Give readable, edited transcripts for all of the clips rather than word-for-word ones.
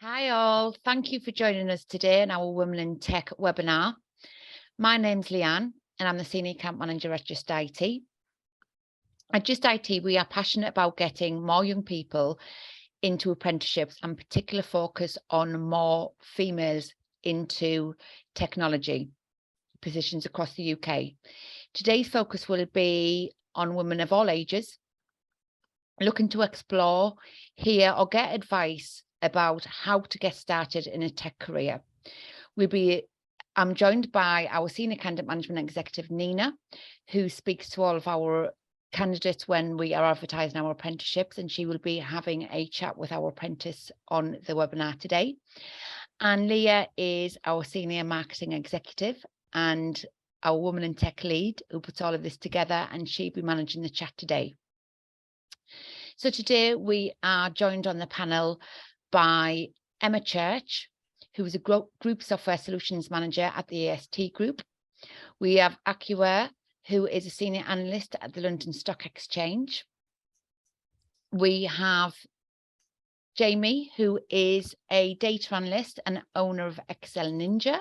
Hi all, thank you for joining us today in our Women in Tech webinar. My name's Leanne and I'm the Senior Account Manager at Just IT. At Just IT, we are passionate about getting more young people into apprenticeships and particular focus on more females into technology positions across the UK. Today's focus will be on women of all ages looking to explore, hear or get advice about how to get started in a tech career. I'm joined by our Senior Candidate Management Executive, Nina, who speaks to all of our candidates when we are advertising our apprenticeships, and she will be having a chat with our apprentice on the webinar today. And Leah is our Senior Marketing Executive and our Woman in Tech lead, who puts all of this together, and she'll be managing the chat today. So today we are joined on the panel by Emma Church, who is a Group Software Solutions Manager at the AST Group. We have Acua, who is a Senior Analyst at the London Stock Exchange. We have Jamie, who is a Data Analyst and owner of Excel Ninja,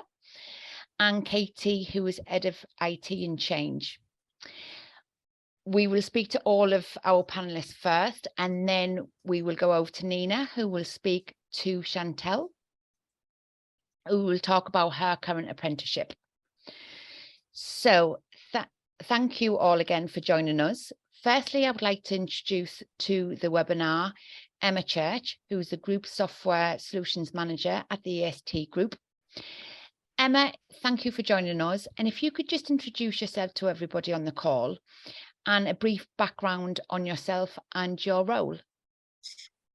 and Katie, who is Head of IT and Change. We will speak to all of our panelists first, and then we will go over to Nina, who will speak to Chantel, who will talk about her current apprenticeship. So thank you all again for joining us. Firstly, I would like to introduce to the webinar Emma Church, who is the Group Software Solutions Manager at the AST Group. Emma, thank you for joining us. And if you could just introduce yourself to everybody on the call and a brief background on yourself and your role.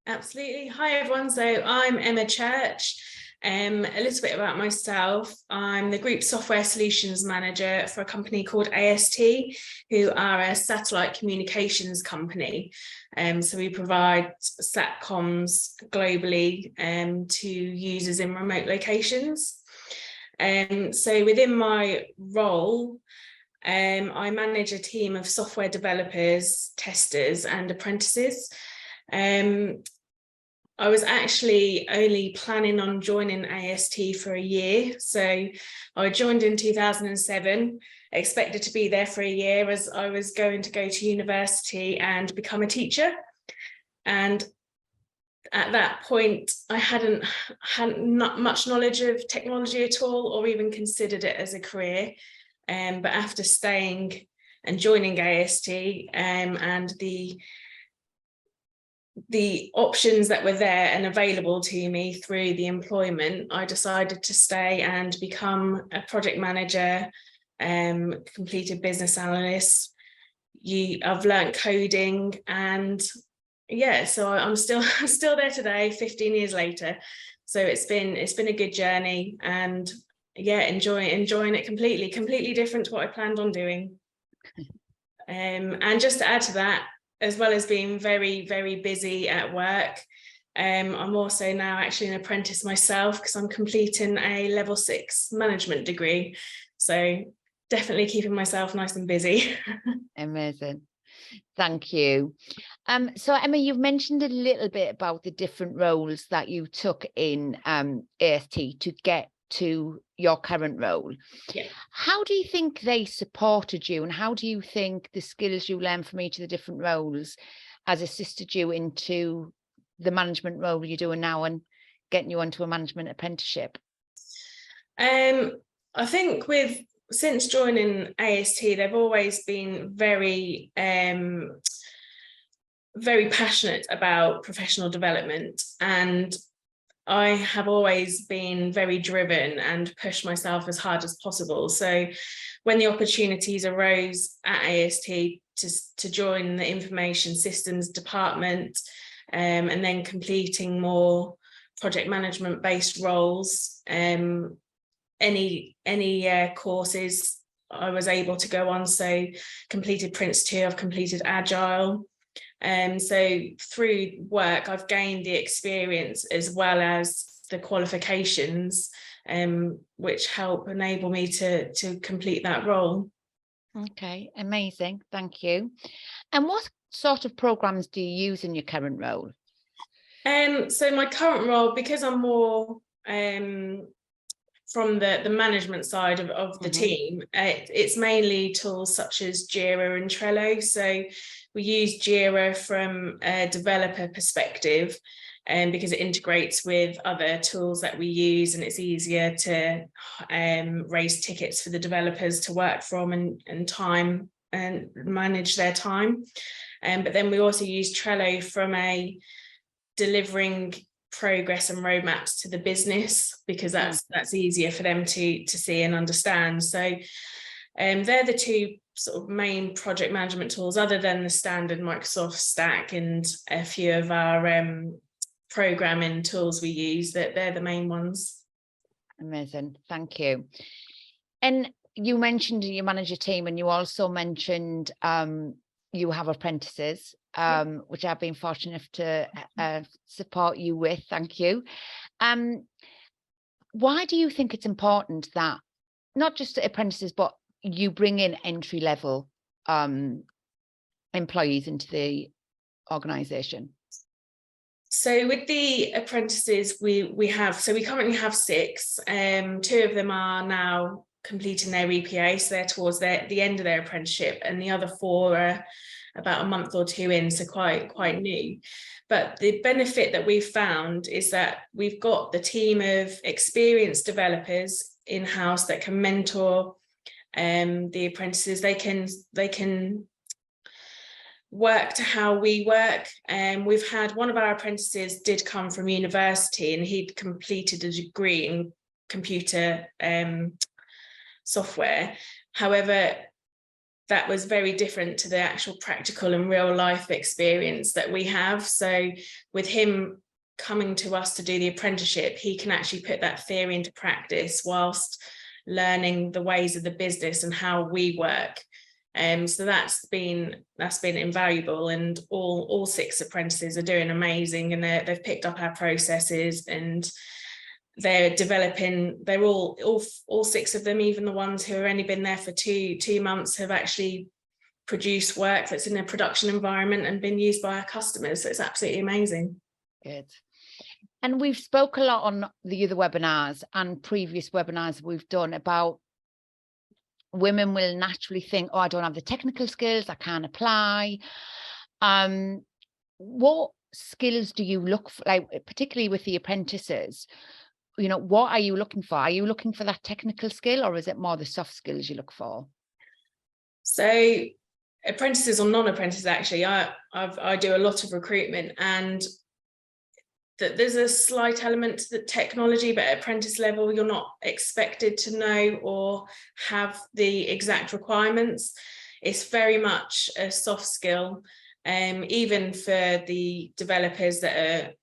Absolutely. Hi, everyone. So I'm Emma Church. A little bit about myself. I'm the Group Software Solutions Manager for a company called AST, who are a satellite communications company. So we provide SATCOMs globally to users in remote locations. So within my role, I manage a team of software developers, testers, and apprentices. I was actually only planning on joining AST for a year. So I joined in 2007, expected to be there for a year as I was going to go to university and become a teacher. And at that point, I hadn't not much knowledge of technology at all, or even considered it as a career. But after staying and joining AST and the options that were there and available to me through the employment, I decided to stay and become a project manager, completed business analyst. I've learned coding, and yeah, so I'm still there today, 15 years later. So it's been a good journey, and yeah, enjoying it completely different to what I planned on doing. And just to add to that, as well as being very, very busy at work, I'm also now actually an apprentice myself because I'm completing a level 6 management degree. So definitely keeping myself nice and busy. Amazing. Thank you. So Emma, you've mentioned a little bit about the different roles that you took in AST to get to your current role. Yeah. How do you think they supported you, and how do you think the skills you learned from each of the different roles has assisted you into the management role you're doing now and getting you onto a management apprenticeship? I think since joining AST, they've always been very passionate about professional development, and I have always been very driven and pushed myself as hard as possible. So when the opportunities arose at AST to join the information systems department, and then completing more project management based roles, any courses I was able to go on. So completed Prince 2, I've completed Agile. So through work, I've gained the experience as well as the qualifications, which help enable me to complete that role. Okay, amazing. Thank you. And what sort of programs do you use in your current role? So my current role, because I'm more from the management side of the team, it's mainly tools such as Jira and Trello. So we use Jira from a developer perspective, and because it integrates with other tools that we use, and it's easier to raise tickets for the developers to work from and time and manage their time. But then we also use Trello from a delivering progress and roadmaps to the business, because that's easier for them to see and understand. So they're the two sort of main project management tools, other than the standard Microsoft stack and a few of our programming tools we use. That they're the main ones. Amazing, thank you. And you mentioned you manage a team, and you also mentioned you have apprentices, which I've been fortunate to support you with. Thank you. Why do you think it's important that not just apprentices, but you bring in entry-level employees into the organisation? So with the apprentices, we currently have 6. 2 of them are now completing their EPA, so they're towards the end of their apprenticeship, and the other 4 are about a month or 2 in, so quite new. But the benefit that we've found is that we've got the team of experienced developers in-house that can mentor the apprentices. They can work to how we work. We've had one of our apprentices did come from university, and he'd completed a degree in computer software. However, that was very different to the actual practical and real life experience that we have. So with him coming to us to do the apprenticeship, he can actually put that theory into practice whilst learning the ways of the business and how we work. So that's been invaluable, and all 6 apprentices are doing amazing, and they've picked up our processes, and they're developing. They're all 6 of them, even the ones who have only been there for two months, have actually produced work that's in a production environment and been used by our customers. So it's absolutely amazing. Good. And we've spoke a lot on the other webinars and previous webinars we've done about women will naturally think, oh, I don't have the technical skills, I can't apply. What skills do you look for, like particularly with the apprentices? You know, what are you looking for? Are you looking for that technical skill, or is it more the soft skills you look for? So apprentices or non-apprentices, actually, I do a lot of recruitment, and that there's a slight element to the technology, but at apprentice level, you're not expected to know or have the exact requirements. It's very much a soft skill. Even for the developers that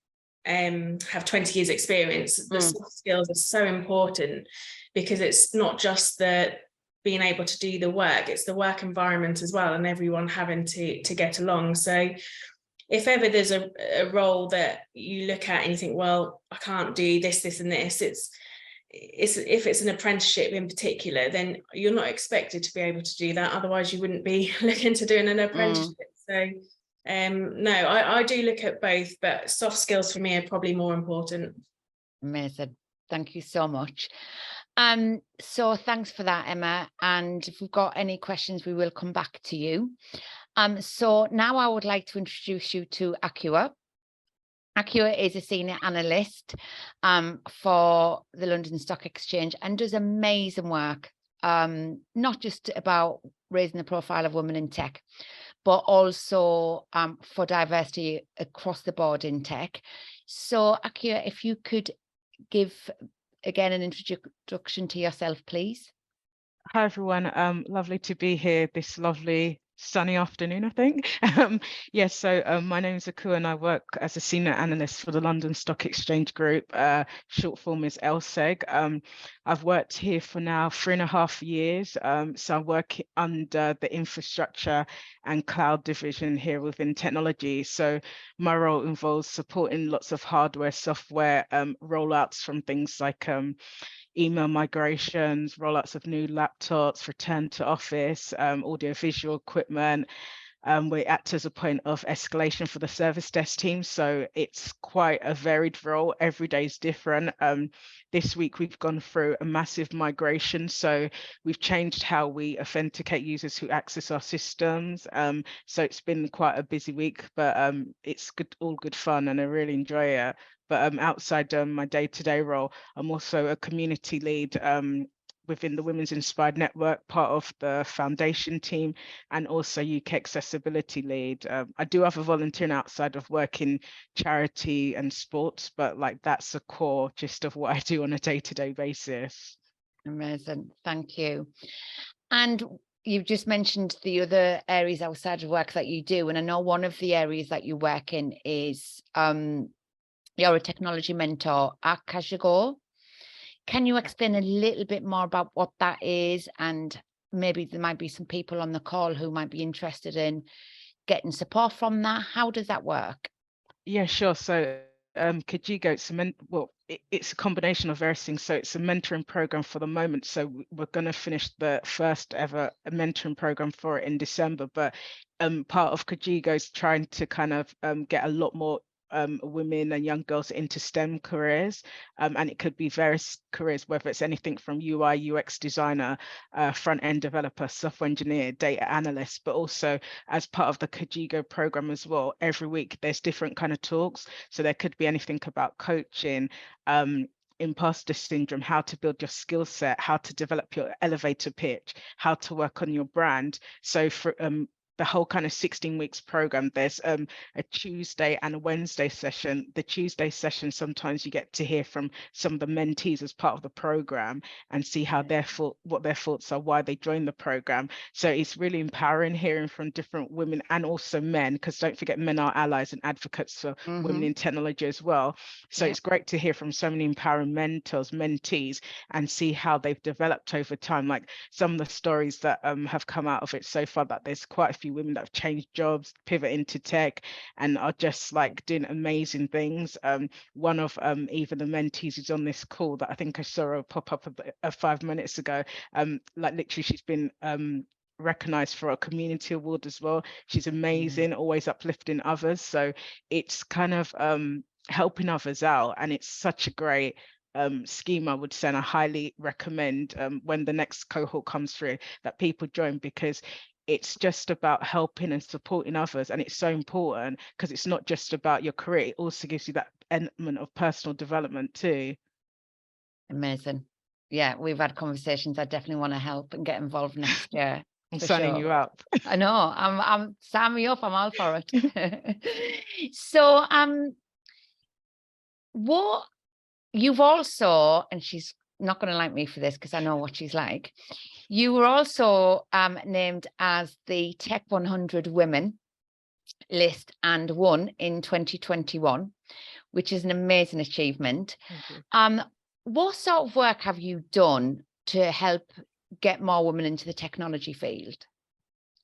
have 20 years experience, the soft skills are so important, because it's not just the being able to do the work, it's the work environment as well, and everyone having to get along. So if ever there's a role that you look at and you think, well, I can't do this, this, and this, it's if it's an apprenticeship in particular, then you're not expected to be able to do that. Otherwise, you wouldn't be looking to doing an apprenticeship. So no, I do look at both, but soft skills for me are probably more important. Amazing. Thank you so much. So thanks for that, Emma. And if we've got any questions, we will come back to you. So now I would like to introduce you to Akua. Akua is a senior analyst for the London Stock Exchange, and does amazing work, not just about raising the profile of women in tech, but also for diversity across the board in tech. So Akua, if you could give again an introduction to yourself, please. Hi everyone, lovely to be here this lovely sunny afternoon, I think. Yes, so my name is Akua, and I work as a senior analyst for the London Stock Exchange Group. Short form is LSEG. I've worked here for now 3.5 years. So I work under the infrastructure and cloud division here within technology. So my role involves supporting lots of hardware, software rollouts, from things like email migrations, rollouts of new laptops, return to office, audio visual equipment, We act as a point of escalation for the service desk team. So it's quite a varied role. Every day is different. This week we've gone through a massive migration. So we've changed how we authenticate users who access our systems. So it's been quite a busy week, but it's good, all good fun, and I really enjoy it. But outside my day-to-day role, I'm also a community lead within the Women's Inspired Network, part of the foundation team, and also UK Accessibility Lead. I do have a volunteering outside of work in charity and sports, but like that's the core gist of what I do on a day-to-day basis. Amazing, thank you. And you've just mentioned the other areas outside of work that you do, and I know one of the areas that you work in is you're a technology mentor at Kashigo. Can you explain a little bit more about what that is? And maybe there might be some people on the call who might be interested in getting support from that. How does that work? Yeah, sure. So Kajigo, it's a combination of various things. So it's a mentoring program for the moment. So we're going to finish the first ever mentoring program for it in December. But part of Kajigo is trying to kind of get a lot more women and young girls into STEM careers, and it could be various careers, whether it's anything from UI, UX designer, front-end developer, software engineer, data analyst, but also as part of the Kajigo program as well, every week there's different kind of talks. So there could be anything about coaching, imposter syndrome, how to build your skill set, how to develop your elevator pitch, how to work on your brand. So for the whole kind of 16 weeks program, there's a Tuesday and a Wednesday session. The Tuesday session, sometimes you get to hear from some of the mentees as part of the program and see how what their thoughts are, why they joined the program. So it's really empowering hearing from different women and also men, because don't forget, men are allies and advocates for women in technology as well. So it's great to hear from so many empowering mentors, mentees, and see how they've developed over time. Like some of the stories that have come out of it so far, that there's quite a few women that have changed jobs, pivot into tech, and are just like doing amazing things. One of even the mentees who's on this call that I think I saw her pop up 5 minutes ago, like literally she's been recognized for a community award as well. She's amazing, always uplifting others. So it's kind of helping others out, and it's such a great scheme, I would say, and I highly recommend when the next cohort comes through that people join, because it's just about helping and supporting others. And it's so important because it's not just about your career, it also gives you that element of personal development too. Amazing. Yeah, we've had conversations. I definitely want to help and get involved next year. I'm signing you up. I know, I'm sign me up, I'm all for it. So what you've also, and she's not going to like me for this because I know what she's like, you were also named as the Tech 100 Women list and won in 2021, which is an amazing achievement. What sort of work have you done to help get more women into the technology field?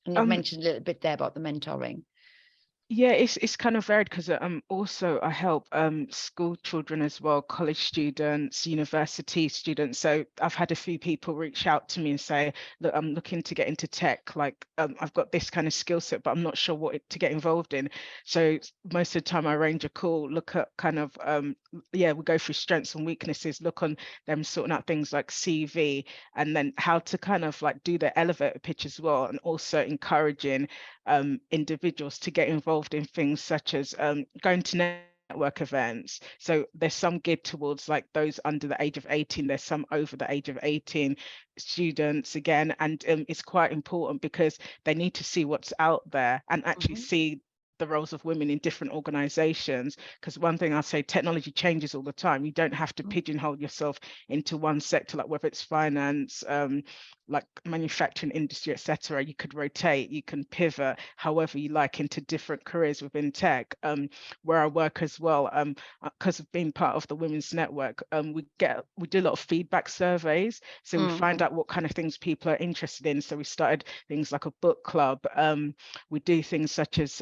And you've mentioned a little bit there about the mentoring. Yeah, it's kind of varied because also I help school children as well, college students, university students. So I've had a few people reach out to me and say, look, I'm looking to get into tech. Like I've got this kind of skill set, but I'm not sure what to get involved in. So most of the time I arrange a call, look at kind of, we go through strengths and weaknesses, look on them sorting out things like CV, and then how to kind of like do the elevator pitch as well, and also encouraging individuals to get involved in things such as going to network events. So there's some geared towards like those under the age of 18, there's some over the age of 18 students again, and it's quite important because they need to see what's out there and actually see the roles of women in different organizations. Because one thing I'll say, technology changes all the time. You don't have to pigeonhole yourself into one sector, like whether it's finance, like manufacturing industry, etc. You could rotate, you can pivot however you like into different careers within tech. Where I work as well, because of being part of the Women's Network, we do a lot of feedback surveys. So we find out what kind of things people are interested in. So we started things like a book club. We do things such as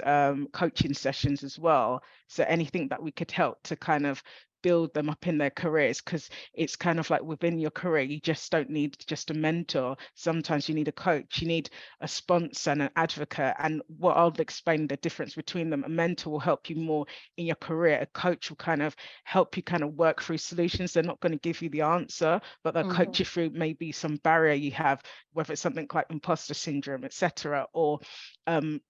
coaching sessions as well. So anything that we could help to kind of build them up in their careers, because it's kind of like within your career, you just don't need just a mentor. Sometimes you need a coach, you need a sponsor and an advocate. And what I'll explain the difference between them: a mentor will help you more in your career, a coach will kind of help you kind of work through solutions. They're not going to give you the answer, but they'll coach you through maybe some barrier you have, whether it's something like imposter syndrome, etc. Or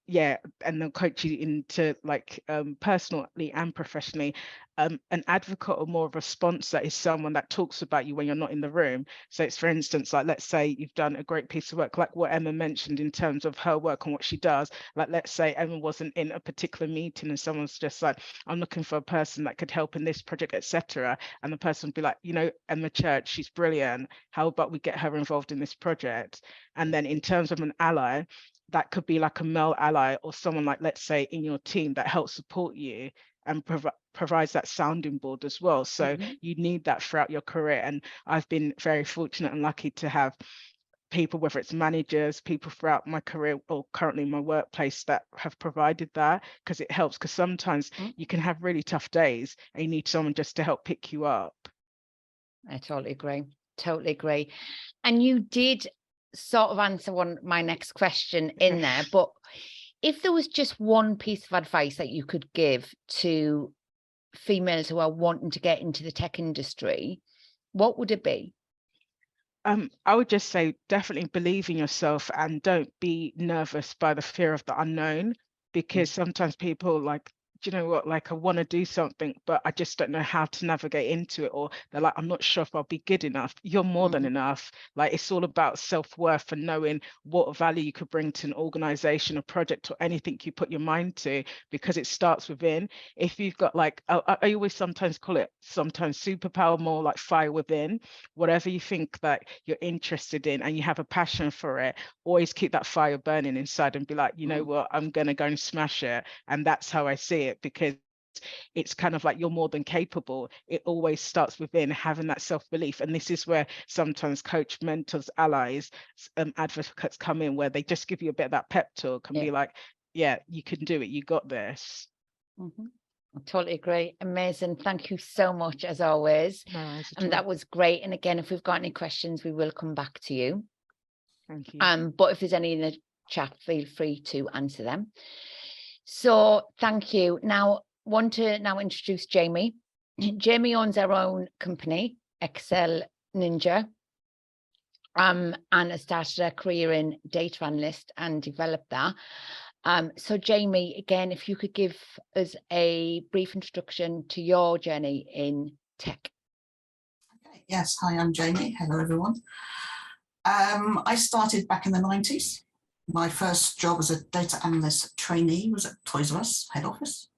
yeah, and they'll coach you into like personally and professionally. An advocate or more of a sponsor is someone that talks about you when you're not in the room. So it's, for instance, like, let's say you've done a great piece of work, like what Emma mentioned in terms of her work and what she does. Like, let's say Emma wasn't in a particular meeting and someone's just like, I'm looking for a person that could help in this project, etc. And the person would be like, you know, Emma Church, she's brilliant. How about we get her involved in this project? And then in terms of an ally, that could be like a male ally or someone like, let's say, in your team that helps support you and provides that sounding board as well. So you need that throughout your career. And I've been very fortunate and lucky to have people, whether it's managers, people throughout my career or currently in my workplace, that have provided that, because it helps. Because sometimes you can have really tough days and you need someone just to help pick you up. I totally agree. Totally agree. And you did sort of answer my next question in there, but if there was just one piece of advice that you could give to females who are wanting to get into the tech industry, what would it be? I would just say definitely believe in yourself and don't be nervous by the fear of the unknown, because sometimes people like, do you know what, like, I want to do something, but I just don't know how to navigate into it. Or they're like, I'm not sure if I'll be good enough. You're more than enough. Like, it's all about self-worth and knowing what value you could bring to an organization, a project, or anything you put your mind to, because it starts within. If you've got like, I always sometimes call it sometimes superpower, more like fire within. Whatever you think that you're interested in and you have a passion for it, always keep that fire burning inside and be like, you know what, I'm going to go and smash it. And that's how I see it, because it's kind of like you're more than capable. It always starts within, having that self-belief. And this is where sometimes coach, mentors, allies, advocates come in, where they just give you a bit of that pep talk and be like, yeah, you can do it, you got this. I totally agree. Amazing. Thank you so much, as always. No worries at And all. that was great. And again, if we've got any questions, we will come back to you. Thank you. But if there's any in the chat, feel free to answer them. So thank you. Now, want to now introduce Jamie. Jamie owns her own company, Excel Ninja, and has started her career in data analyst and developed that. So Jamie, again, if you could give us a brief introduction to your journey in tech. Okay. Yes, hi, I'm Jamie. Hello, everyone. I started back in the 90s. My first job as a data analyst trainee was at Toys R Us head office.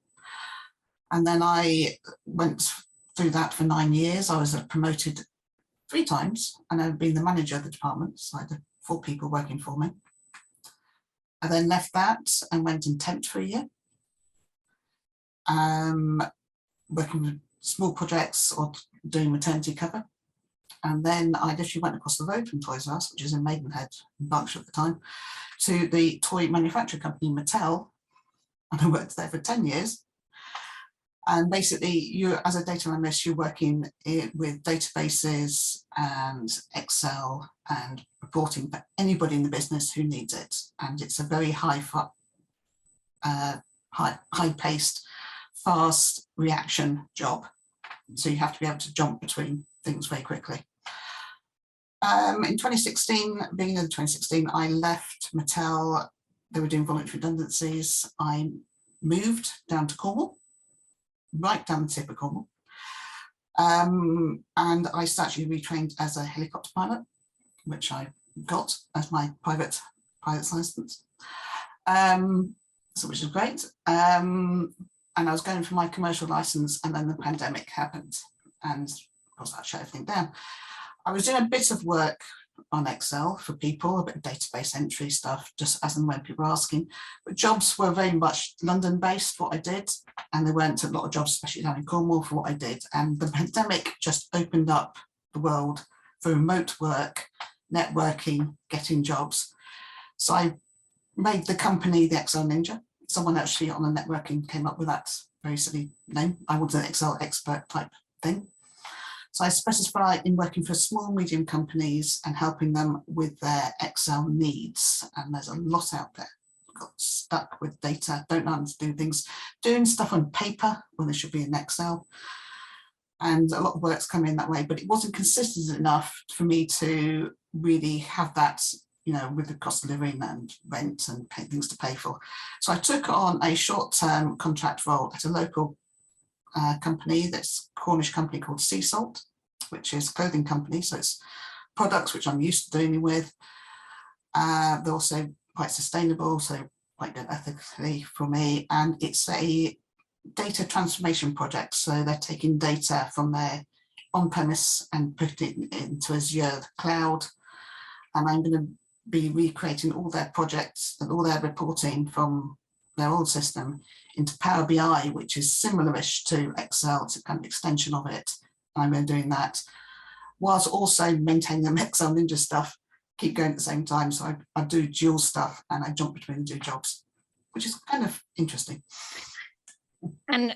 And then I went through that for 9 years. I was promoted 3 times, and I've been the manager of the department, so I had 4 people working for me. I then left that and went and temped for a year, working with small projects or doing maternity cover. And then I literally went across the road from Toys R Us, which is in Maidenhead, in Berkshire at the time, to the toy manufacturing company Mattel, and I worked there for 10 years. And basically, you, as a data analyst, you're working with databases and Excel and reporting for anybody in the business who needs it. And it's a very high-paced, fast reaction job. So you have to be able to jump between things very quickly. In 2016, beginning of 2016, I left Mattel. They were doing voluntary redundancies. I moved down to Cornwall, right down the tip of Cornwall. And I actually retrained as a helicopter pilot, which I got as my pilot's license, so which is great. And I was going for my commercial license, and then the pandemic happened, and of course that shut everything down. I was doing a bit of work on Excel for people, a bit of database entry stuff, just as and when people were asking, but jobs were very much London-based, what I did, and there weren't a lot of jobs, especially down in Cornwall, for what I did. And the pandemic just opened up the world for remote work, networking, getting jobs. So I made the company the Excel Ninja. Someone actually on the networking came up with that very silly name. I wanted an Excel expert type thing. So I specify in working for small, medium companies and helping them with their Excel needs. And there's a lot out there. Got stuck with data, don't know how to do things, doing stuff on paper when they should be in Excel. And a lot of work's come in that way, but it wasn't consistent enough for me to really have that, you know, with the cost of living and rent and things to pay for. So I took on a short-term contract role at a local company, that's a Cornish company called Sea Salt, which is a clothing company. So it's products which I'm used to dealing with. They're also quite sustainable, so quite good ethically for me. And it's a data transformation project. So they're taking data from their on-premise and putting it into Azure cloud. And I'm going to be recreating all their projects and all their reporting from their old system into Power BI, which is similar-ish to Excel. It's a kind of extension of it. I'm going to be doing that, whilst also maintaining the Excel Ninja stuff, keep going at the same time. So I do dual stuff and I jump between the two jobs, which is kind of interesting. And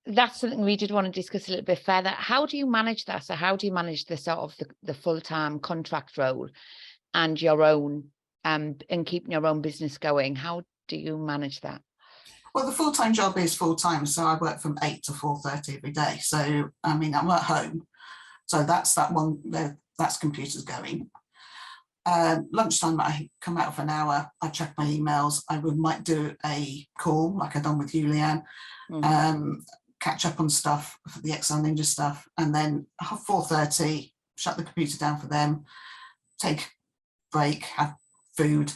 that's something we did want to discuss a little bit further. How do you manage that? So how do you manage the sort of the full-time contract role and your own and keeping your own business going? How do you manage that? Well, the full-time job is full-time, so I work from 8 to 4:30 every day. So I mean, I'm at home, so that's that one. That's computers going. Lunchtime, I come out for an hour. I check my emails. Might do a call like I've done with you, Leanne. Catch up on stuff for the Excel Ninja stuff, and then 4:30, shut the computer down for them. Take break, have food,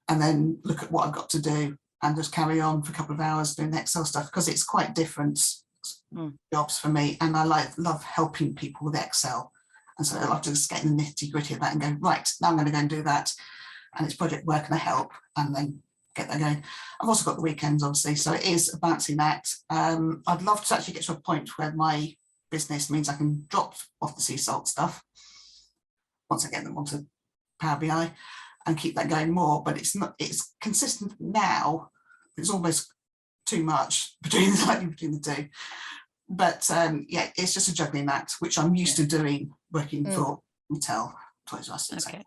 and then look at what I've got to do and just carry on for a couple of hours doing the Excel stuff, because it's quite different jobs for me. And I love helping people with Excel. And so I love to just get in the nitty gritty of that and go, right, now I'm going to go and do that. And it's project work and I help and then get that going. I've also got the weekends, obviously. So it is a balancing act. I'd love to actually get to a point where my business means I can drop off the sea salt stuff once I get them onto Power BI and keep that going more, but it's consistent now. It's almost too much between the two. But yeah, it's just a juggling act, which I'm used to doing working for Mattel, Toys R Us, etc. Okay.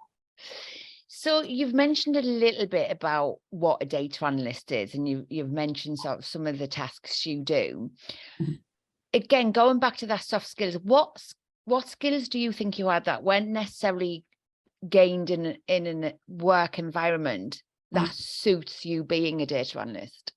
So you've mentioned a little bit about what a data analyst is, and you've mentioned sort of some of the tasks you do. Again, going back to that soft skills, what skills do you think you had that weren't necessarily gained in a work environment that suits you being a data analyst?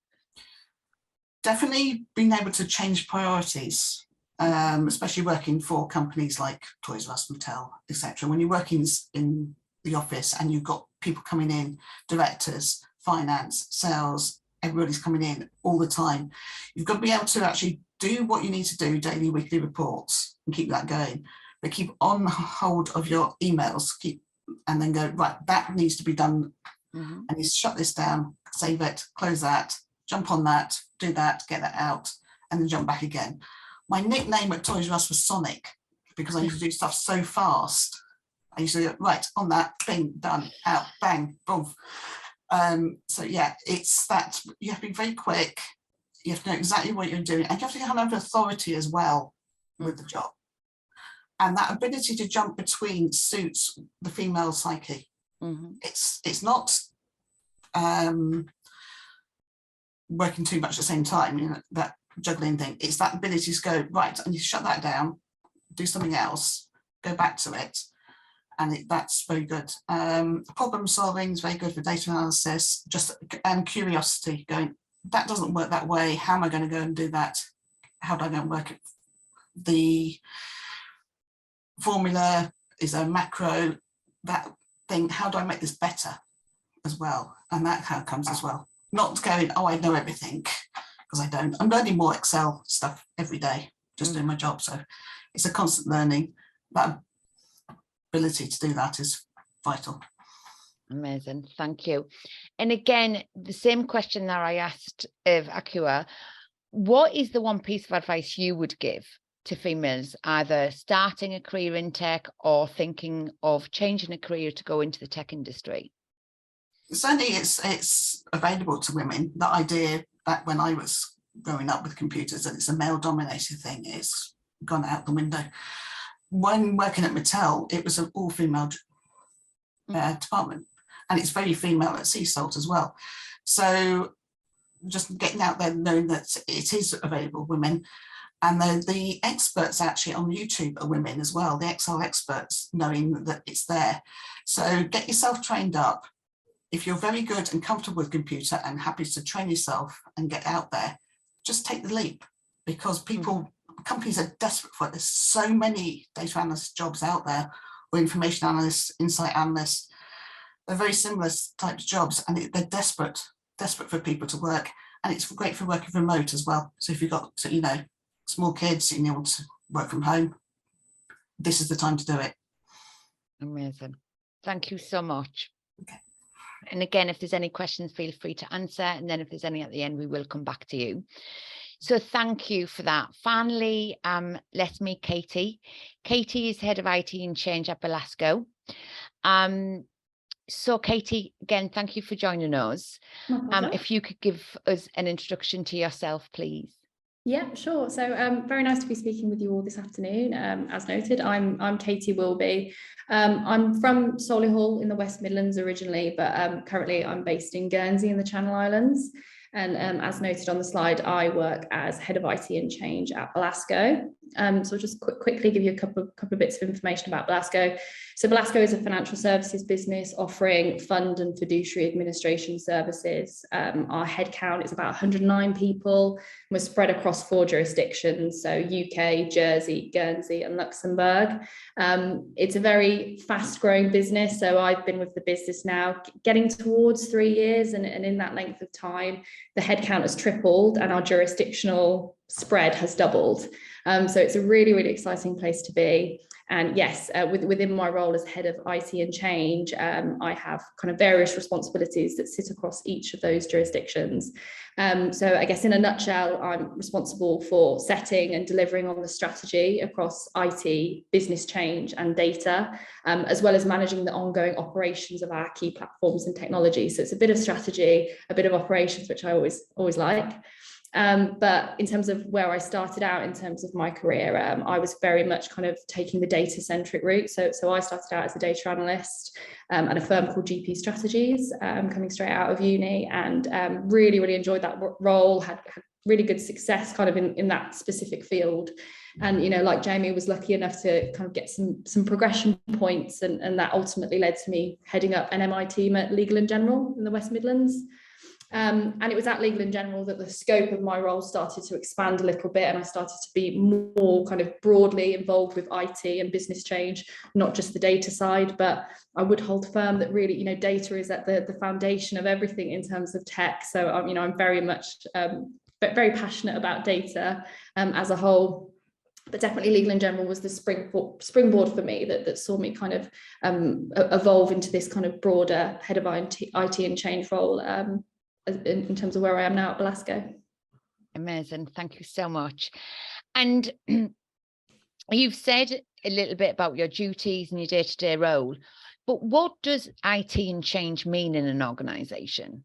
Definitely being able to change priorities, especially working for companies like Toys R Us, Mattel, etc. When you're working in the office and you've got people coming in, directors, finance, sales, everybody's coming in all the time. You've got to be able to actually do what you need to do, daily, weekly reports, and keep that going. But keep on hold of your emails, and then go, right, that needs to be done. I need to shut this down, save it, close that, jump on that, do that, get that out, and then jump back again. My nickname at Toys R Us was Sonic, because I used to do stuff so fast. I used to go, right, on that, bing, done, out, bang, boom. So yeah, it's that you have to be very quick. You have to know exactly what you're doing, and you have to have authority as well with the job. And that ability to jump between suits the female psyche. It's not working too much at the same time, you know, that juggling thing. It's that ability to go, right, I need to shut that down, do something else, go back to it. And that's very good. Problem solving is very good for data analysis, and curiosity, going, that doesn't work that way. How am I going to go and do that? How do I go and work it? The formula is a macro, that thing, how do I make this better as well? And that how it comes as well. Not going, oh, I know everything, because I don't. I'm learning more Excel stuff every day, just doing my job. So it's a constant learning. That ability to do that is vital. Amazing, thank you. And again, the same question that I asked of Akua, what is the one piece of advice you would give to females either starting a career in tech or thinking of changing a career to go into the tech industry? Certainly it's available to women. The idea that when I was growing up with computers that it's a male dominated thing is gone out the window. When working at Mattel, it was an all-female department, and it's very female at sea salt as well. So just getting out there, knowing that it is available, women, and the experts actually on YouTube are women as well, the Excel experts, knowing that it's there. So get yourself trained up. If you're very good and comfortable with computer and happy to train yourself and get out there, just take the leap, because companies are desperate for it. There's so many data analyst jobs out there, or information analysts, insight analysts. They're very similar types of jobs, and they're desperate for people to work. And it's great for working remote as well. So if you've got, you know, small kids and you want to work from home, this is the time to do it. Amazing. Thank you so much. Okay. And again, if there's any questions, feel free to answer. And then if there's any at the end, we will come back to you. So thank you for that. Finally, let's meet Katie. Katie is Head of IT and Change at Belasco. So Katie, again, thank you for joining us. If you could give us an introduction to yourself, please. Yeah, sure. So very nice to be speaking with you all this afternoon. As noted, I'm Katie Wilby. I'm from Solihull in the West Midlands originally, but currently I'm based in Guernsey in the Channel Islands. And as noted on the slide, I work as Head of IT and Change at Belasco. So I'll just quickly give you a couple of bits of information about Belasco. So Belasco is a financial services business offering fund and fiduciary administration services. Our headcount is about 109 people. We're spread across 4 jurisdictions, so UK, Jersey, Guernsey and Luxembourg. It's a very fast-growing business. So I've been with the business now getting towards 3 years, and in that length of time, the headcount has tripled and our jurisdictional spread has doubled. So it's a really, really exciting place to be. And yes, within my role as Head of IT and Change, I have kind of various responsibilities that sit across each of those jurisdictions. So I guess in a nutshell, I'm responsible for setting and delivering on the strategy across IT, business change and data, as well as managing the ongoing operations of our key platforms and technology. So it's a bit of strategy, a bit of operations, which I always like. But in terms of where I started out in terms of my career, I was very much kind of taking the data-centric route. So I started out as a data analyst at a firm called GP Strategies, coming straight out of uni, and really, really enjoyed that role, had really good success kind of in that specific field. And, you know, like Jamie, was lucky enough to kind of get some progression points, and that ultimately led to me heading up an MI team at Legal & General in the West Midlands. And it was at Legal & General that the scope of my role started to expand a little bit, and I started to be more kind of broadly involved with IT and business change, not just the data side. But I would hold firm that really, you know, data is at the foundation of everything in terms of tech. So, you know, I'm very much very passionate about data as a whole. But definitely Legal & General was the springboard for me that saw me kind of evolve into this kind of broader Head of IT and Change role in terms of where I am now at Belasco. Amazing. Thank you so much. And you've said a little bit about your duties and your day-to-day role, but what does IT and change mean in an organisation?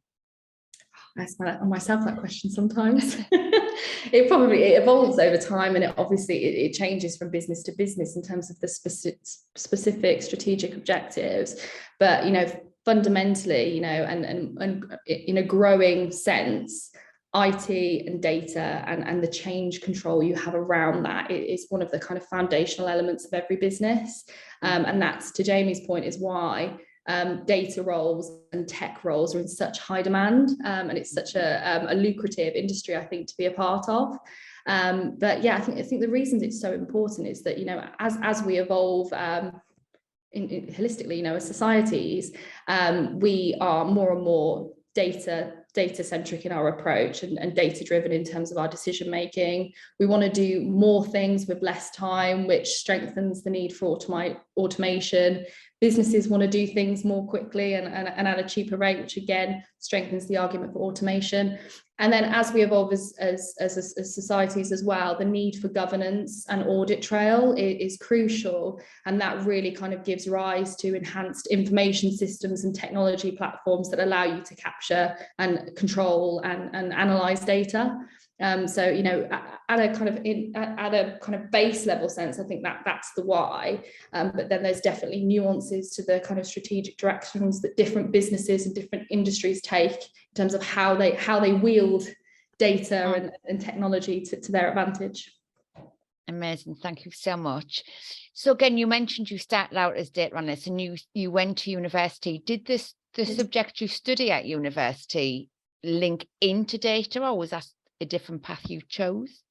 I ask myself that question sometimes. It evolves over time, and it changes from business to business in terms of the specific strategic objectives. But, you know, fundamentally, you know, and in a growing sense, IT and data and the change control you have around that is one of the kind of foundational elements of every business. And that's, to Jamie's point, is why data roles and tech roles are in such high demand, and it's such a lucrative industry, I think, to be a part of. But yeah, I think the reasons it's so important is that, you know, as we evolve holistically, you know, as societies, we are more and more data-centric in our approach and data-driven in terms of our decision making. We want to do more things with less time, which strengthens the need for automation. Businesses want to do things more quickly and at a cheaper rate, which again strengthens the argument for automation. And then as we evolve as societies as well, the need for governance and audit trail is crucial. And that really kind of gives rise to enhanced information systems and technology platforms that allow you to capture and control and analyze data. So, you know, at a kind of base level sense, I think that's the why. But then there's definitely nuances to the kind of strategic directions that different businesses and different industries take in terms of how they wield data and technology to their advantage. Amazing, thank you so much. So again, you mentioned you started out as data analyst and you went to university. Did the subject you study at university link into data, or was that a different path you chose?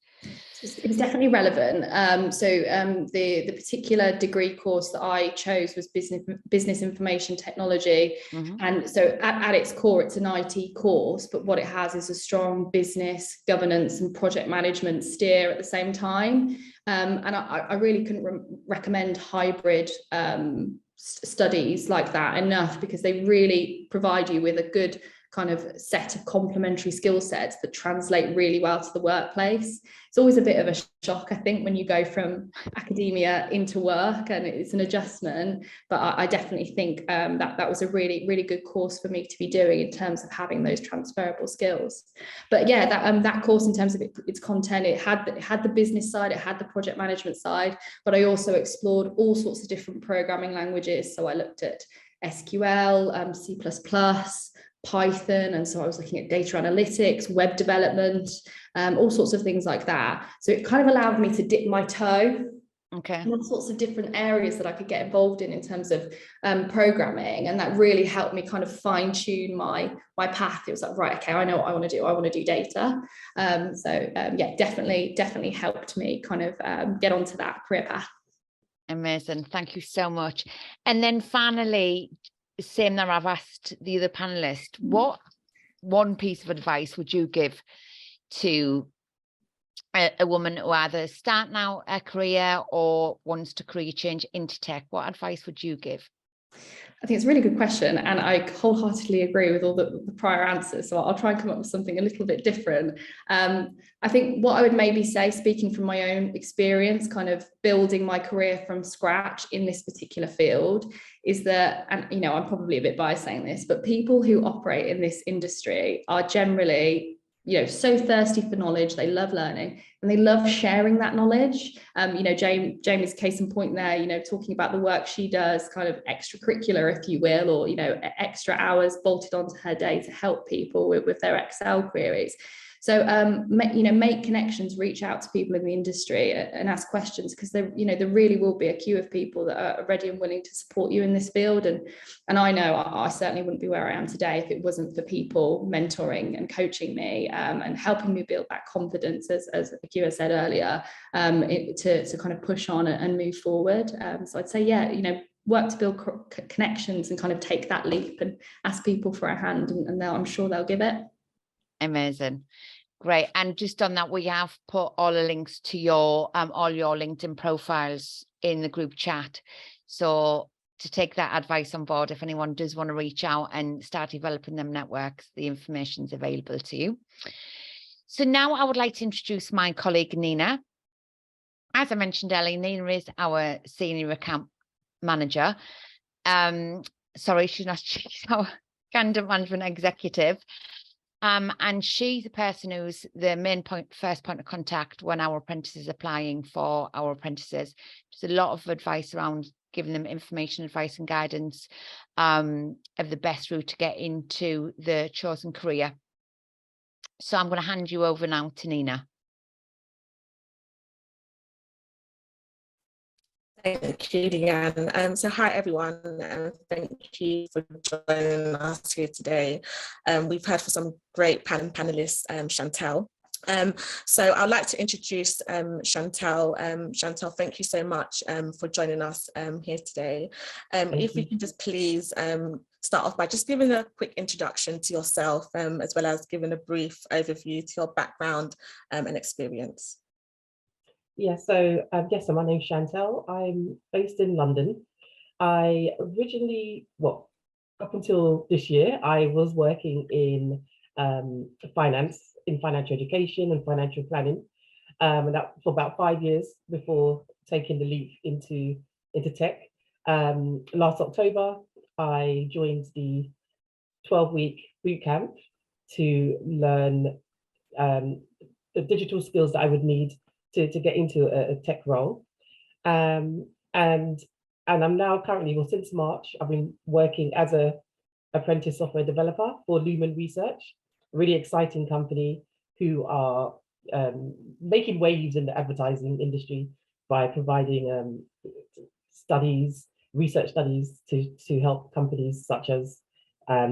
It was definitely relevant. The particular degree course that I chose was business information technology. And so at its core, it's an IT course, but what it has is a strong business governance and project management steer at the same time. And I really couldn't recommend hybrid studies like that enough, because they really provide you with a good kind of set of complementary skill sets that translate really well to the workplace. It's always a bit of a shock, I think, when you go from academia into work, and it's an adjustment, but I definitely think that was a really, really good course for me to be doing in terms of having those transferable skills. But yeah, that course, in terms of its content, it had the business side, it had the project management side, but I also explored all sorts of different programming languages. So I looked at SQL, C++, Python, and so I was looking at data analytics, web development, all sorts of things like that. So it kind of allowed me to dip my toe in all sorts of different areas that I could get involved in terms of programming, and that really helped me kind of fine tune my path. It was like, right, okay, I know what I want to do. I want to do data. Yeah, definitely helped me kind of get onto that career path. Amazing, thank you so much. And then finally, same that I've asked the other panelists, what one piece of advice would you give to a woman who either starting out a career or wants to career change into tech? What advice would you give? I think it's a really good question, and I wholeheartedly agree with all the prior answers, so I'll try and come up with something a little bit different. I think what I would maybe say, speaking from my own experience, kind of building my career from scratch in this particular field, is that, and you know, I'm probably a bit biased saying this, but people who operate in this industry are generally, you know, so thirsty for knowledge. They love learning and they love sharing that knowledge. You know, Jamie's case in point there, you know, talking about the work she does, kind of extracurricular, if you will, or, you know, extra hours bolted onto her day to help people with their Excel queries. So, you know, make connections, reach out to people in the industry and ask questions, because there, you know, there really will be a queue of people that are ready and willing to support you in this field. And I know I certainly wouldn't be where I am today if it wasn't for people mentoring and coaching me and helping me build that confidence, as Akua said earlier, to kind of push on and move forward. So I'd say, yeah, you know, work to build connections and kind of take that leap and ask people for a hand, and I'm sure they'll give it. Amazing. Great. And just on that, we have put all the links to your all your LinkedIn profiles in the group chat. So to take that advice on board, if anyone does want to reach out and start developing them networks, the information is available to you. So now I would like to introduce my colleague, Nina. As I mentioned earlier, Nina is our senior account manager. Sorry, she's our candidate management executive. And she's the person who's the first point of contact when our apprentices are applying for our apprentices. There's a lot of advice around giving them information, advice and guidance of the best route to get into the chosen career. So I'm going to hand you over now to Nina. Thank you, Leanne. So hi, everyone, and thank you for joining us here today. We've heard from some great panelists, Chantal. So I'd like to introduce Chantal. Chantal, thank you so much for joining us here today. If you can just please start off by just giving a quick introduction to yourself, as well as giving a brief overview to your background and experience. Yeah, so yes, so my name's Chantal. I'm based in London. I originally, well, up until this year, I was working in finance, in financial education and financial planning, and that for about 5 years before taking the leap into tech. Last October, I joined the 12-week boot camp to learn the digital skills that I would need to get into a tech role. And I'm now currently, well, since March, I've been working as a apprentice software developer for Lumen Research, a really exciting company who are making waves in the advertising industry by providing research studies to help companies such as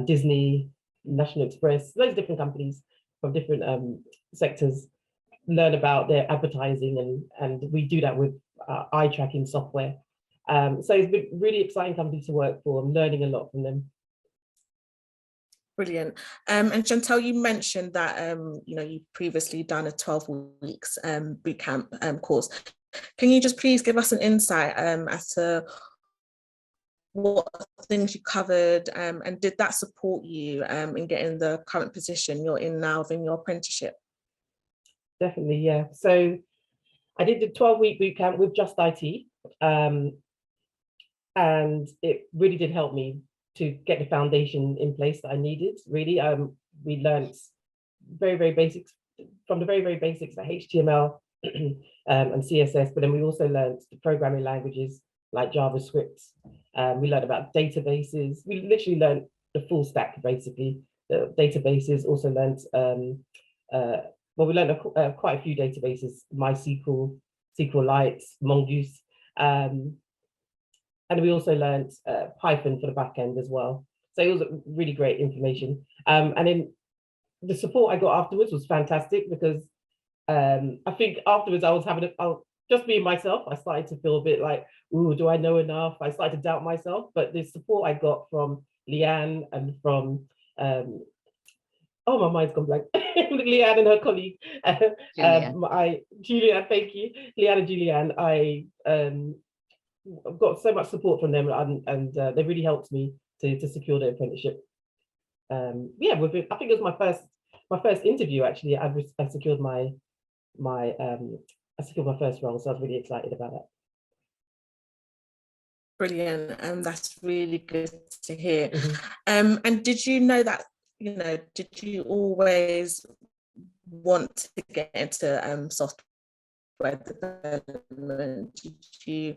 Disney, National Express, those different companies from different sectors learn about their advertising, and we do that with eye tracking software. So it's been really exciting company to work for. I'm learning a lot from them. Brilliant. And Chantel, you mentioned that you've previously done a 12 weeks bootcamp course. Can you just please give us an insight as to what things you covered, and did that support you in getting the current position you're in now within your apprenticeship? Definitely, yeah. So I did the 12-week bootcamp with Just IT, and it really did help me to get the foundation in place that I needed. Really, we learned very, very basics, from the very, very basics like HTML and CSS, but then we also learned the programming languages like JavaScript. We learned about databases. We literally learned the full stack, basically. The databases, also learned, well, we learned quite a few databases, MySQL, SQLite, Mongoose. And we also learned Python for the back end as well. So it was really great information. And then the support I got afterwards was fantastic, because I think afterwards I was just being myself. I started to feel a bit like, ooh, do I know enough? I started to doubt myself, but the support I got from Leanne and from, oh, my mind's gone blank. Leanne and her colleague, Julianne, thank you. Leanne and Julianne, I've got so much support from them, and they really helped me to secure the apprenticeship. Yeah, I think it was my first interview actually. I secured I secured my first role, so I was really excited about that. Brilliant, and that's really good to hear. Mm-hmm. And did you know that, did you always want to get into software development? Did you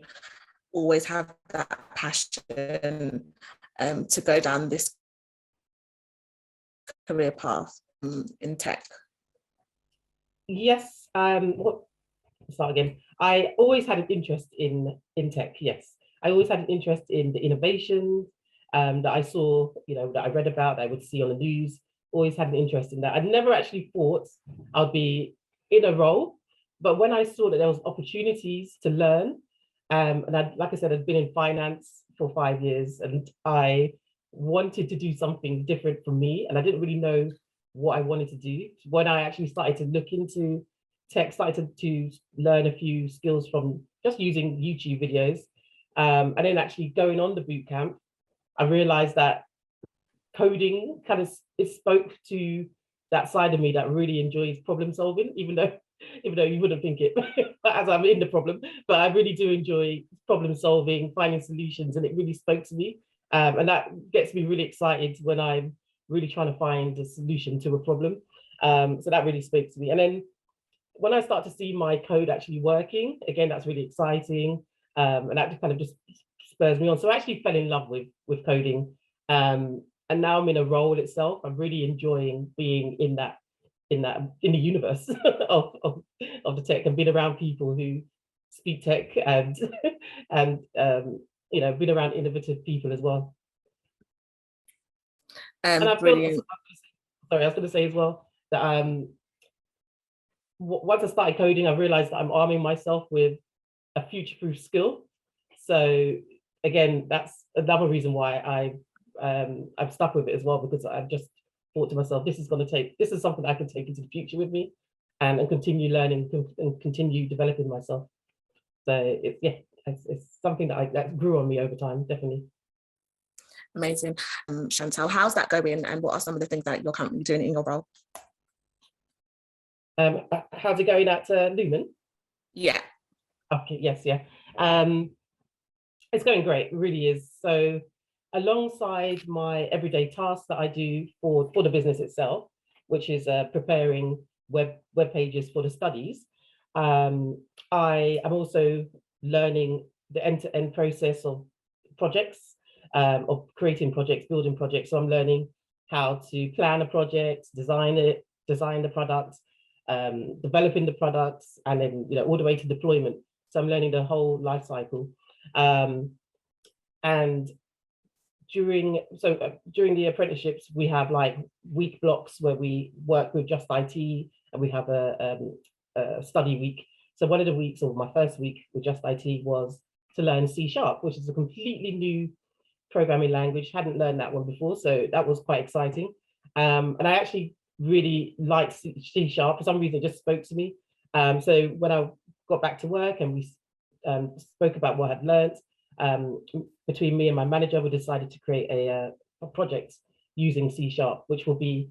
always have that passion to go down this career path in tech? Yes. Start again. I always had an interest in tech. Yes, I always had an interest in the innovations that I saw, that I read about, that I would see on the news. Always had an interest in that. I never actually thought I'd be in a role, but when I saw that there was opportunities to learn, and like I said, I'd been in finance for 5 years, and I wanted to do something different for me, and I didn't really know what I wanted to do. When I actually started to look into tech, started to learn a few skills from just using YouTube videos, and then actually going on the boot camp, I realized that coding it spoke to that side of me that really enjoys problem solving, even though you wouldn't think it, as I'm in the problem, but I really do enjoy problem solving, finding solutions, and it really spoke to me. And that gets me really excited when I'm really trying to find a solution to a problem. So that really spoke to me. And then when I start to see my code actually working, again, that's really exciting. And that kind of just spurs me on. So I actually fell in love with coding. And now I'm in a role itself. I'm really enjoying being in the universe of the tech, and being around people who speak tech, and being around innovative people as well. And I feel, sorry, I was going to say as well that once I started coding, I realized that I'm arming myself with a future-proof skill. So again, that's another reason why I've stuck with it as well, because I've just thought to myself, this is something I can take into the future with me, and continue learning and continue developing myself. So it's something that grew on me over time, definitely. Amazing. Chantel, how's that going, and what are some of the things that you're currently doing in your role? How's it going at Lumen? Yeah. Okay, yes, yeah. It's going great, it really is. So alongside my everyday tasks that I do for the business itself, which is preparing web pages for the studies. I am also learning the end-to-end process of projects, of creating projects, building projects. So I'm learning how to plan a project, design the product, developing the products, and then all the way to deployment. So I'm learning the whole life cycle. And during the apprenticeships, we have like week blocks where we work with Just IT, and we have a study week. So one of the weeks, or my first week with Just IT, was to learn C#, which is a completely new programming language. Hadn't learned that one before, so that was quite exciting. And I actually really liked C#. For some reason, it just spoke to me. So when I got back to work and we spoke about what I'd learned, between me and my manager, we decided to create a project using C#, which will be,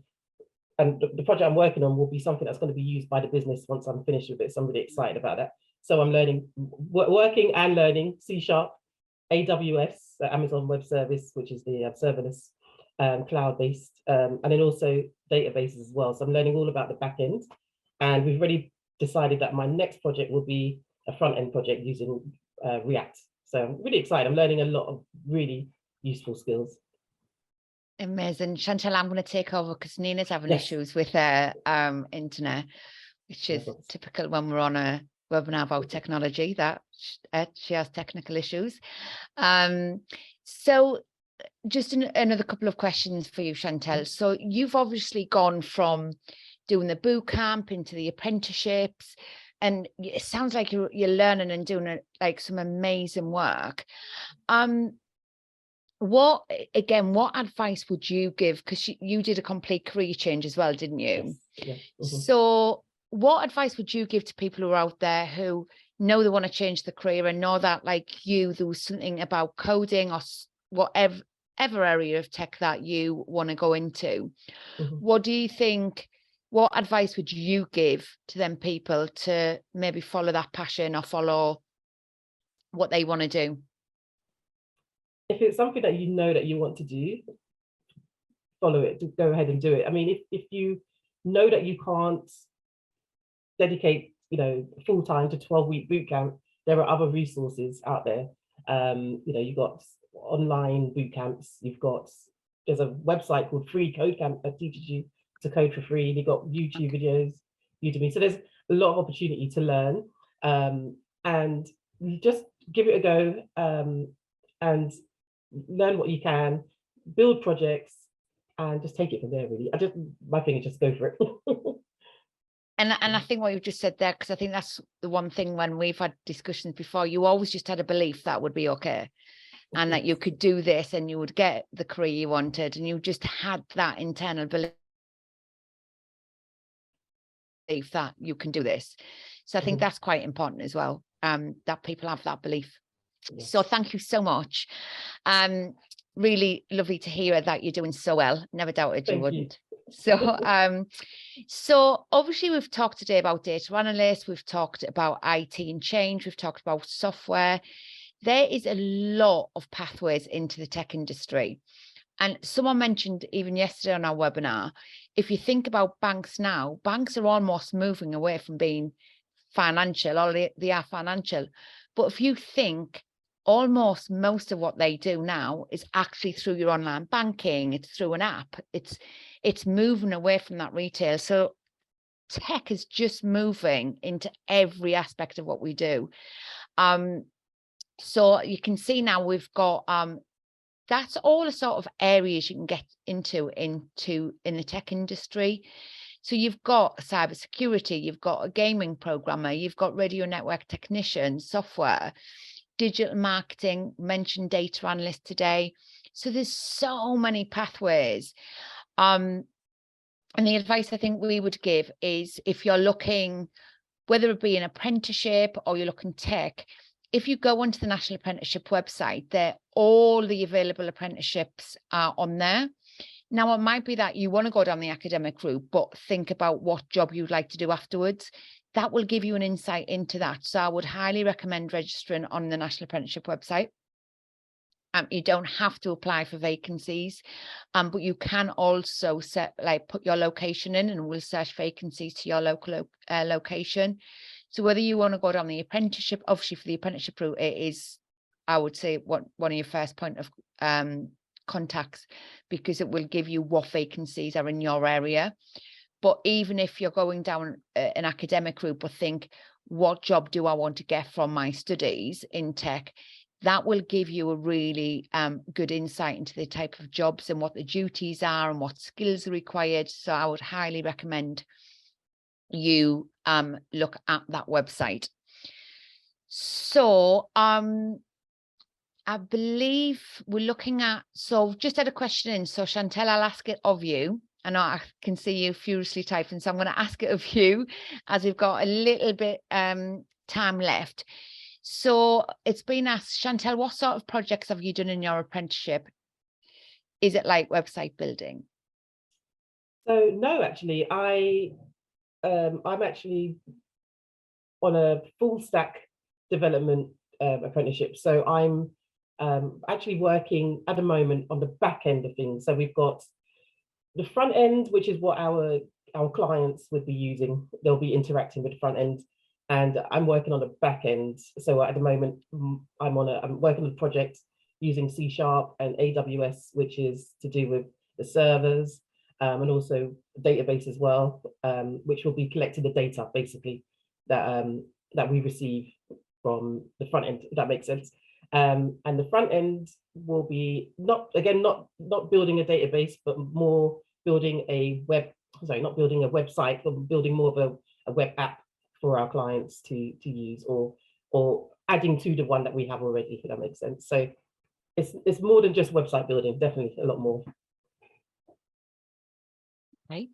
and the project I'm working on will be something that's going to be used by the business once I'm finished with it. So I'm really excited about that. So I'm learning, working and learning C#, AWS, Amazon Web Service, which is the serverless cloud-based, and then also databases as well. So I'm learning all about the back end, and we've already decided that my next project will be a front-end project using React. So I'm really excited. I'm learning a lot of really useful skills. Amazing. Chantal, I'm going to take over because Nina's having Yes. issues with her internet, which is problem. typical when we're on a webinar about technology, that she has technical issues. So just another couple of questions for you, Chantal. So you've obviously gone from doing the boot camp into the apprenticeships, and it sounds like you're learning and doing like some amazing work. What advice would you give? Because you did a complete career change as well, didn't you? Yes. So what advice would you give to people who are out there who know they want to change the career and know that, like you, there was something about coding or whatever area of tech that you want to go into? What do you think? What advice would you give to them people to maybe follow that passion or follow what they want to do? If it's something that you know that you want to do, follow it, go ahead and do it. I mean, if you know that you can't dedicate, full time to 12-week boot camp, there are other resources out there. You've got online boot camps, there's a website called Free Code Camp that teaches you to code for free. You've got YouTube videos, Udemy. So there's a lot of opportunity to learn, and you just give it a go, and learn what you can, build projects, and just take it from there, really. My thing is just go for it. And I think what you've just said there, because I think that's the one thing when we've had discussions before, you always just had a belief that would be okay, and that you could do this and you would get the career you wanted, and you just had that internal belief that you can do this. So I think that's quite important as well, that people have that belief. So thank you so much. Really lovely to hear that you're doing so well. Never doubted you wouldn't. So so obviously we've talked today about data analysts, we've talked about IT and change, we've talked about software. There is a lot of pathways into the tech industry. And someone mentioned even yesterday on our webinar, if you think about banks now, banks are almost moving away from being financial, or they are financial. But if you think, almost most of what they do now is actually through your online banking, it's through an app, it's moving away from that retail. So tech is just moving into every aspect of what we do. So you can see now we've got that's all the sort of areas you can get into in the tech industry. So you've got cybersecurity, you've got a gaming programmer, you've got radio network technician, software, digital marketing, mentioned data analyst today. So there's so many pathways. And the advice I think we would give is, if you're looking, whether it be an apprenticeship or you're looking tech, if you go onto the National Apprenticeship website, all the available apprenticeships are on there. Now, it might be that you want to go down the academic route, but think about what job you'd like to do afterwards. That will give you an insight into that. So I would highly recommend registering on the National Apprenticeship website. You don't have to apply for vacancies, but you can also put your location in, and we'll search vacancies to your local location. So whether you want to go down the apprenticeship, obviously for the apprenticeship route, it is, I would say, one of your first point of contacts, because it will give you what vacancies are in your area. But even if you're going down an academic route, but think, what job do I want to get from my studies in tech? That will give you a really good insight into the type of jobs and what the duties are and what skills are required. So I would highly recommend you look at that website. So I believe we're looking at, so just had a question in. So Chantel, I'll ask it of you. I know I can see you furiously typing, so I'm going to ask it of you as we've got a little bit time left. So it's been asked, Chantel, what sort of projects have you done in your apprenticeship? Is it like website building? So no, actually, I'm actually on a full stack development apprenticeship. So I'm actually working at the moment on the back end of things. So we've got the front end, which is what our clients would be using. They'll be interacting with the front end, and I'm working on the back end. So at the moment, I'm working on a project using C# and AWS, which is to do with the servers and also database as well, which will be collecting the data basically that we receive from the front end, if that makes sense. And the front end will be not building a database, but more building a not building a website, but building more of a web app for our clients to use, or adding to the one that we have already, if that makes sense. So it's more than just website building, definitely a lot more. Okay.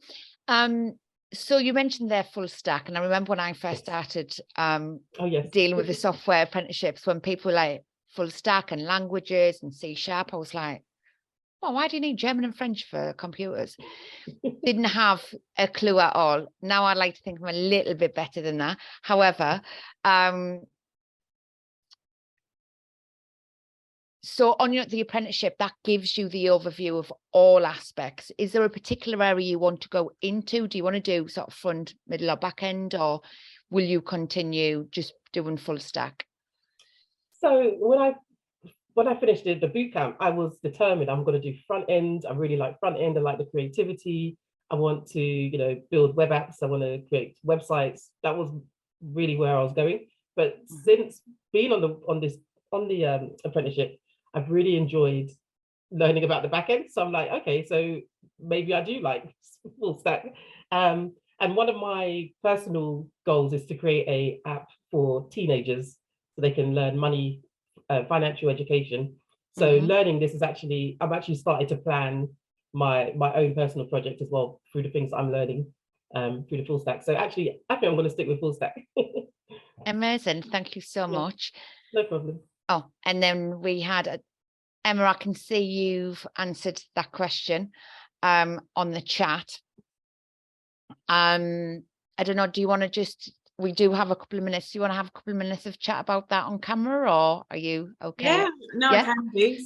So you mentioned their full stack, and I remember when I first started dealing with the software apprenticeships, when people were like full stack and languages and C#, I was like, well, why do you need German and French for computers? Didn't have a clue at all. Now I'd like to think I'm a little bit better than that. However, so on the apprenticeship, that gives you the overview of all aspects. Is there a particular area you want to go into? Do you want to do sort of front, middle, or back end, or will you continue just doing full stack? So when I finished the boot camp, I was determined I'm going to do front end. I really like front end. I like the creativity. I want to, build web apps. I want to create websites. That was really where I was going. But since being on the apprenticeship, I've really enjoyed learning about the back end. So I'm like, okay, so maybe I do like full stack. And one of my personal goals is to create a app for teenagers so they can learn money, financial education. So learning this is I'm actually starting to plan my own personal project as well through the things I'm learning through the full stack. So actually, I think I'm going to stick with full stack. Amazing. Thank you so much. No problem. Oh, and then we had Emma, I can see you've answered that question on the chat. I don't know, do you want to we do have a couple of minutes. Do you want to have a couple of minutes of chat about that on camera, or are you okay? Yeah, no, I can do.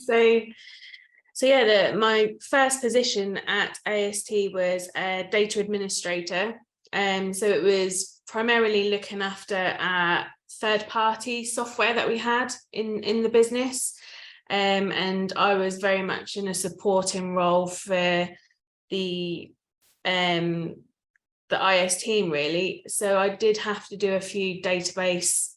So yeah, my first position at AST was a data administrator. So it was primarily looking after our third-party software that we had in the business. And I was very much in a supporting role for the IS team, really. So I did have to do a few database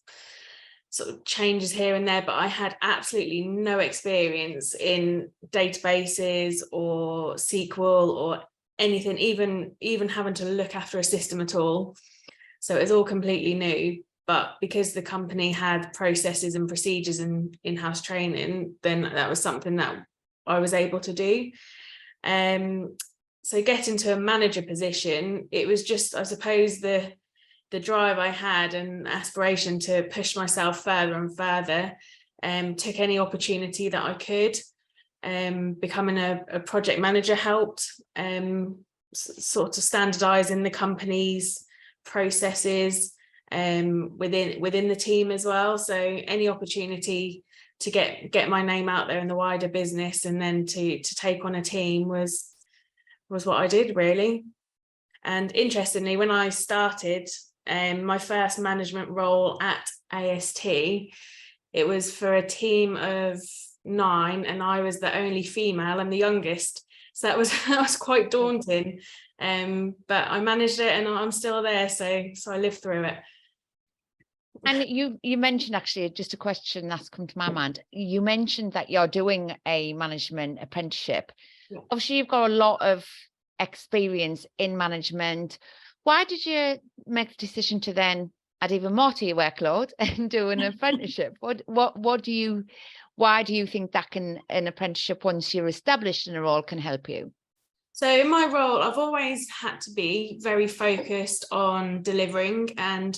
sort of changes here and there, but I had absolutely no experience in databases or SQL or anything, even having to look after a system at all. So it was all completely new. But because the company had processes and procedures and in-house training, then that was something that I was able to do. So getting to a manager position, it was just, I suppose, the drive I had and aspiration to push myself further and further, took any opportunity that I could. Becoming a project manager helped, sort of standardizing the company's processes, within the team as well. So any opportunity to get my name out there in the wider business, and then to take on a team was what I did, really. And interestingly, when I started my first management role at AST, it was for a team of 9, and I was the only female and the youngest. So that was quite daunting. But I managed it, and I'm still there. So I lived through it. And you mentioned, actually, just a question that's come to my mind. You mentioned that you're doing a management apprenticeship. Yeah. Obviously, you've got a lot of experience in management. Why did you make the decision to then add even more to your workload and do an apprenticeship? Why do you think that an apprenticeship, once you're established in a role, can help you? So in my role, I've always had to be very focused on delivering and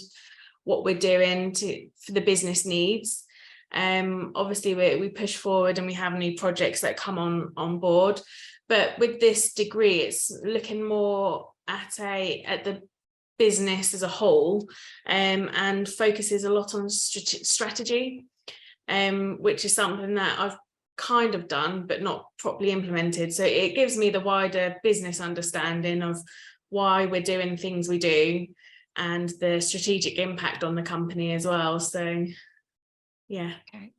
what we're doing for the business needs. Obviously we push forward and we have new projects that come on board, but with this degree, it's looking more at the business as a whole, and focuses a lot on strategy, which is something that I've kind of done but not properly implemented. So it gives me the wider business understanding of why we're doing things we do, and the strategic impact on the company as well. So yeah. Okay.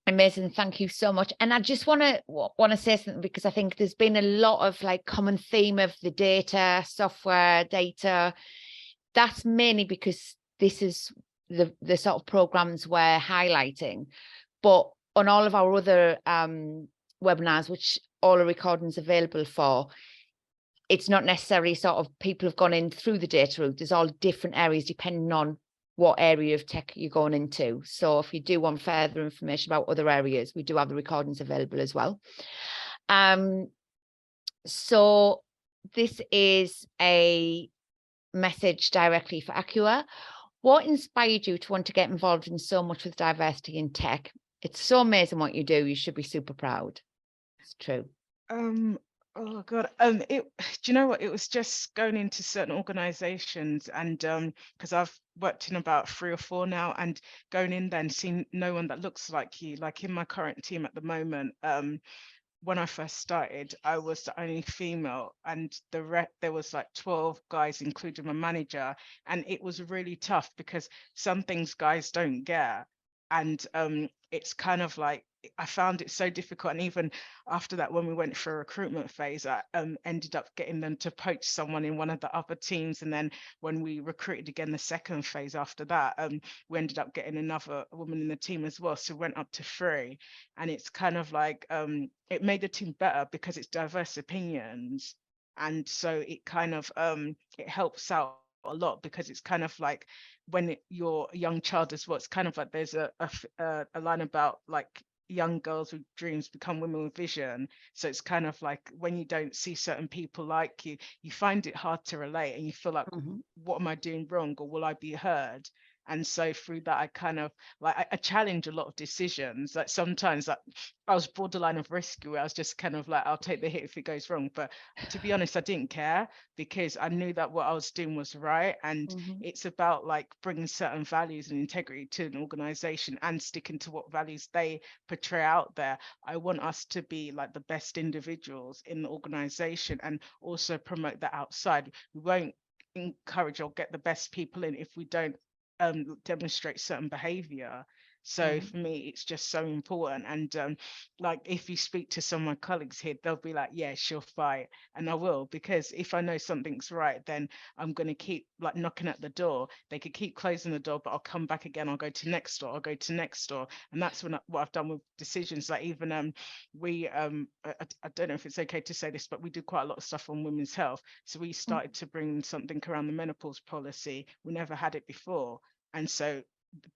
Amazing, thank you so much. And I just want to say something, because I think there's been a lot of like common theme of the data, software, data. That's mainly because this is the sort of programs we're highlighting. But on all of our other webinars, which all the recordings available for, it's not necessarily sort of people have gone in through the data route. There's all different areas depending on what area of tech you're going into. So if you do want further information about other areas, we do have the recordings available as well. So this is a message directly for Acua. What inspired you to want to get involved in so much with diversity in tech? It's so amazing what you do. You should be super proud. It's true. Oh God, do you know what? It was just going into certain organizations, and because I've worked in about 3 or 4 now, and going in there and seeing no one that looks like you. Like in my current team at the moment, when I first started, I was the only female, and there was like 12 guys, including my manager, and it was really tough because some things guys don't get, and it's kind of like I found it so difficult. And even after that, when we went for a recruitment phase, I ended up getting them to poach someone in one of the other teams, and then when we recruited again the second phase after that, we ended up getting another woman in the team as well, so we went up to 3. And it's kind of like it made the team better because it's diverse opinions, and so it kind of it helps out a lot, because it's kind of like when you're a young child as well, it's kind of like there's a line about like young girls with dreams become women with vision. So it's kind of like when you don't see certain people like you find it hard to relate, and you feel like, what am I doing wrong, or will I be heard? And so through that, I kind of like I challenge a lot of decisions. Like sometimes like I was borderline of risky, where I was just kind of like, I'll take the hit if it goes wrong. But to be honest, I didn't care, because I knew that what I was doing was right. And it's about like bringing certain values and integrity to an organization and sticking to what values they portray out there. I want us to be like the best individuals in the organization, and also promote that outside. We won't encourage or get the best people in if we don't demonstrate certain behavior. So for me, it's just so important. And like if you speak to some of my colleagues here, they'll be like, yeah, she'll fight. And I will, because if I know something's right, then I'm going to keep like knocking at the door. They could keep closing the door, but I'll come back again. I'll go to next door. I'll go to next door. And that's what I've done with decisions. Like even I don't know if it's okay to say this, but we do quite a lot of stuff on women's health. So we started to bring something around the menopause policy. We never had it before. And so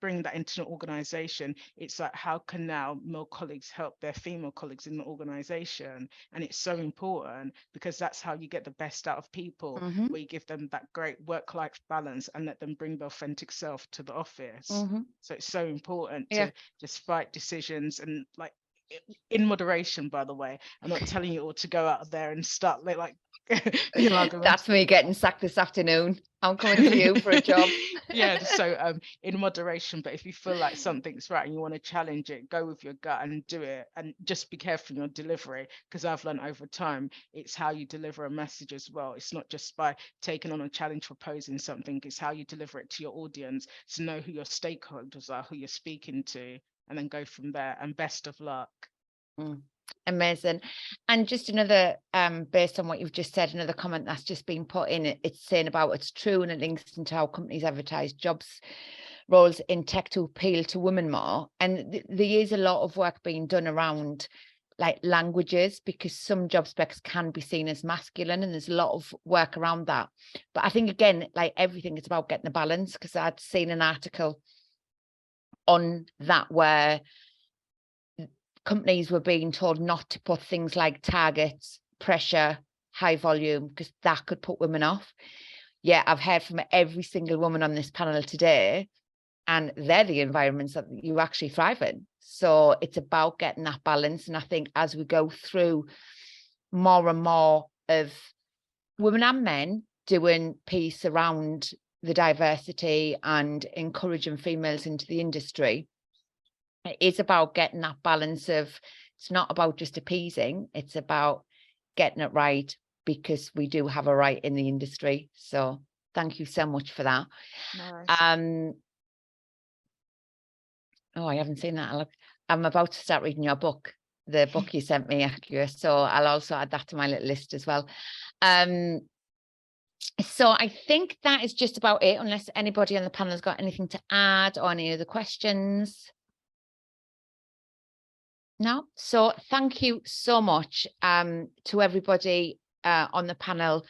bring that into an organization, it's like, how can now male colleagues help their female colleagues in the organization? And it's so important, because that's how you get the best out of people, where you give them that great work-life balance and let them bring their authentic self to the office. So it's so important to just fight decisions, and like in moderation, by the way. I'm not telling you all to go out there and start like the argument. That's me getting sacked this afternoon. I'm coming to you for a job. Yeah, so in moderation, but if you feel like something's right and you want to challenge it, go with your gut and do it, and just be careful in your delivery, because I've learned over time it's how you deliver a message as well. It's not just by taking on a challenge, proposing something, it's how you deliver it to your audience, to know who your stakeholders are, who you're speaking to, and then go from there. And best of luck. Amazing. And just another, based on what you've just said, another comment that's just been put in, it's saying about it's true, and it links into how companies advertise jobs roles in tech to appeal to women more. And there is a lot of work being done around like languages, because some job specs can be seen as masculine, and there's a lot of work around that. But I think, again, like everything, it's about getting a balance, because I'd seen an article on that where companies were being told not to put things like targets, pressure, high volume, because that could put women off. Yeah, I've heard from every single woman on this panel today, and they're the environments that you actually thrive in. So it's about getting that balance. And I think as we go through more and more of women and men doing piece around the diversity and encouraging females into the industry, it is about getting that balance of, it's not about just appeasing, it's about getting it right, because we do have a right in the industry. So thank you so much for that. Nice. Oh, I haven't seen that. I'm about to start reading your book, the book you sent me, Accurate. So I'll also add that to my little list as well. So I think that is just about it, unless anybody on the panel has got anything to add or any other questions. No, so thank you so much to everybody on the panel.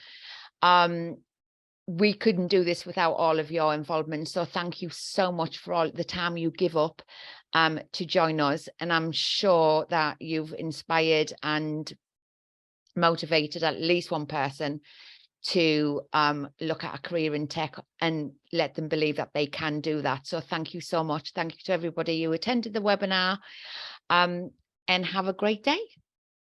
We couldn't do this without all of your involvement, so thank you so much for all the time you give up to join us, and I'm sure that you've inspired and motivated at least one person to look at a career in tech and let them believe that they can do that. So thank you so much. Thank you to everybody who attended the webinar. And have a great day.